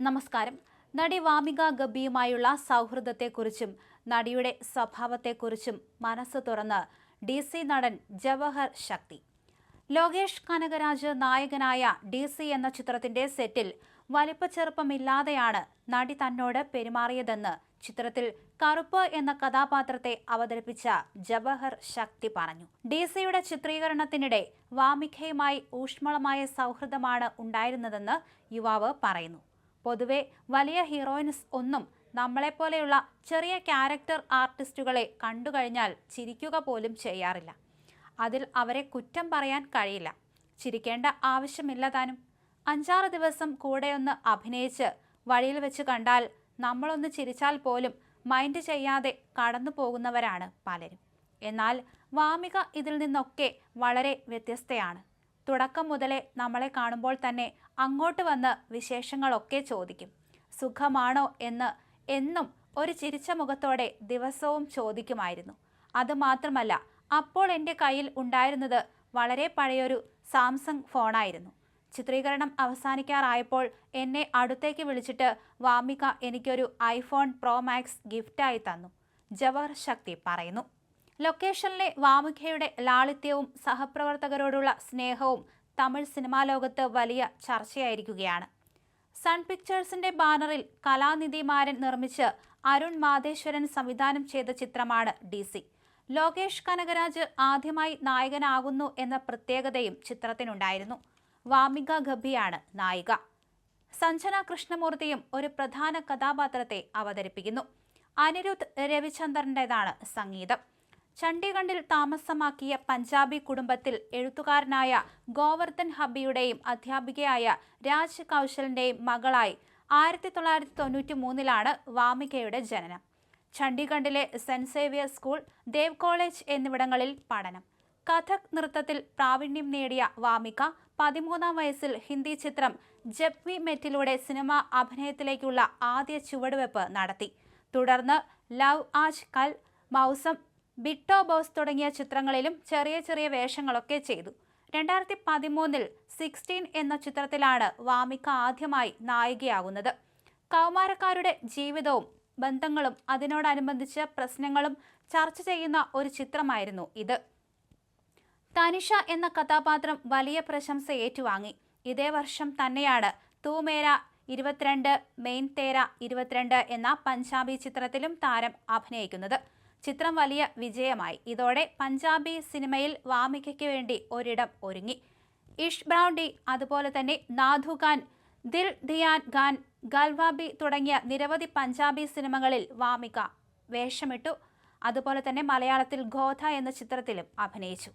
നമസ്കാരം. നടി വാമിക ഗബ്ബിയുമായുള്ള സൗഹൃദത്തെക്കുറിച്ചും നടിയുടെ സ്വഭാവത്തെക്കുറിച്ചും മനസ്സ് തുറന്ന് DC നടൻ ജവഹർ ശക്തി. ലോകേഷ് കനകരാജ് നായകനായ DC എന്ന ചിത്രത്തിന്റെ സെറ്റിൽ വലിപ്പച്ചെറുപ്പമില്ലാതെയാണ് നടി തന്നോട് പെരുമാറിയതെന്ന് ചിത്രത്തിൽ കറുപ്പ് എന്ന കഥാപാത്രത്തെ അവതരിപ്പിച്ച ജവഹർ ശക്തി പറഞ്ഞു. DCയുടെ ചിത്രീകരണത്തിനിടെ വാമികയുമായി ഊഷ്മളമായ സൗഹൃദമാണ് ഉണ്ടായിരുന്നതെന്ന് യുവാവ് പറയുന്നു. പൊതുവെ വലിയ ഹീറോയിൻസ് ഒന്നും നമ്മളെപ്പോലെയുള്ള ചെറിയ ക്യാരക്ടർ ആർട്ടിസ്റ്റുകളെ കണ്ടുകഴിഞ്ഞാൽ ചിരിക്കുക പോലും ചെയ്യാറില്ല. അതിൽ അവരെ കുറ്റം പറയാൻ കഴിയില്ല. ചിരിക്കേണ്ട ആവശ്യമില്ല താനും. 5-6 ദിവസം കൂടെയൊന്ന് അഭിനയിച്ച് വഴിയിൽ വെച്ച് കണ്ടാൽ നമ്മളൊന്ന് ചിരിച്ചാൽ പോലും മൈൻഡ് ചെയ്യാതെ കടന്നു പോകുന്നവരാണ് പലരും. എന്നാൽ വാമിക ഇതിൽ നിന്നൊക്കെ വളരെ വ്യത്യസ്തയാണ്. തുടക്കം മുതലേ നമ്മളെ കാണുമ്പോൾ തന്നെ അങ്ങോട്ട് വന്ന് വിശേഷങ്ങളൊക്കെ ചോദിക്കും. സുഖമാണോ എന്ന് എന്നും ഒരു ചിരിച്ച മുഖത്തോടെ ദിവസവും ചോദിക്കുമായിരുന്നു. അതുമാത്രമല്ല, അപ്പോൾ എൻ്റെ കയ്യിൽ ഉണ്ടായിരുന്നത് വളരെ പഴയൊരു സാംസങ് ഫോണായിരുന്നു. ചിത്രീകരണം അവസാനിക്കാറായപ്പോൾ എന്നെ അടുത്തേക്ക് വിളിച്ചിട്ട് വാമിക എനിക്കൊരു iPhone Pro Max ഗിഫ്റ്റായി തന്നു. ജവഹർ ശക്തി പറയുന്നു. ലൊക്കേഷനിലെ വാമികയുടെ ലാളിത്യവും സഹപ്രവർത്തകരോടുള്ള സ്നേഹവും തമിഴ് സിനിമാ ലോകത്ത് വലിയ ചർച്ചയായിരിക്കുകയാണ്. സൺ പിക്ചേഴ്സിന്റെ ബാനറിൽ കലാനിധി മാരൻ നിർമ്മിച്ച് അരുൺ മാധേശ്വരൻ സംവിധാനം ചെയ്ത ചിത്രമാണ് DC. ലോകേഷ് കനകരാജ് ആദ്യമായി നായകനാകുന്നു എന്ന പ്രത്യേകതയും ചിത്രത്തിനുണ്ടായിരുന്നു. വാമിക ഗബ്ബിയാണ് നായിക. സഞ്ജന കൃഷ്ണമൂർത്തിയും ഒരു പ്രധാന കഥാപാത്രത്തെ അവതരിപ്പിക്കുന്നു. അനിരുദ്ധ് രവിചന്ദറിൻ്റെതാണ് സംഗീതം. ചണ്ഡീഗഡിൽ താമസമാക്കിയ പഞ്ചാബി കുടുംബത്തിൽ എഴുത്തുകാരനായ ഗോവർദ്ധൻ ഹബ്ബിയുടെയും അധ്യാപികയായ രാജ് കൗശലിന്റെയും മകളായി 1993 വാമികയുടെ ജനനം. ചണ്ഡീഗഡിലെ saint Xavier school, Dev college എന്നിവിടങ്ങളിൽ പഠനം. കഥക് നൃത്തത്തിൽ പ്രാവീണ്യം നേടിയ വാമിക 13-ാം വയസ്സിൽ ഹിന്ദി ചിത്രം ജബ് വി മെറ്റിലൂടെ സിനിമാ അഭിനയത്തിലേക്കുള്ള ആദ്യ ചുവടുവെപ്പ് നടത്തി. തുടർന്ന് ലവ് ആജ് കൽ, മൗസം, ബിട്ടോ ബോസ് തുടങ്ങിയ ചിത്രങ്ങളിലും ചെറിയ ചെറിയ വേഷങ്ങളൊക്കെ ചെയ്തു. 2013 16 എന്ന ചിത്രത്തിലാണ് വാമിക ആദ്യമായി നായികയാകുന്നത്. കൗമാരക്കാരുടെ ജീവിതവും ബന്ധങ്ങളും അതിനോടനുബന്ധിച്ച പ്രശ്നങ്ങളും ചർച്ച ചെയ്യുന്ന ഒരു ചിത്രമായിരുന്നു ഇത്. തനിഷ എന്ന കഥാപാത്രം വലിയ പ്രശംസ ഏറ്റുവാങ്ങി. ഇതേ വർഷം തന്നെയാണ് തൂ മേര 22, മെയിൻ തേര 22 എന്ന പഞ്ചാബി ചിത്രത്തിലും താരം അഭിനയിക്കുന്നത്. ചിത്രം വലിയ വിജയമായി. ഇതോടെ പഞ്ചാബി സിനിമയിൽ വാമികയ്ക്ക് വേണ്ടി ഒരിടം ഒരുങ്ങി. ഇഷ് ബ്രൗണ്ടി, അതുപോലെ തന്നെ നാഥു ഖാൻ, ദിൽ ധിയാൻ ഖാൻ, ഗൽവാബി തുടങ്ങിയ നിരവധി പഞ്ചാബി സിനിമകളിൽ വാമിക വേഷമിട്ടു. അതുപോലെ തന്നെ മലയാളത്തിൽ ഗോധ എന്ന ചിത്രത്തിലും അഭിനയിച്ചു.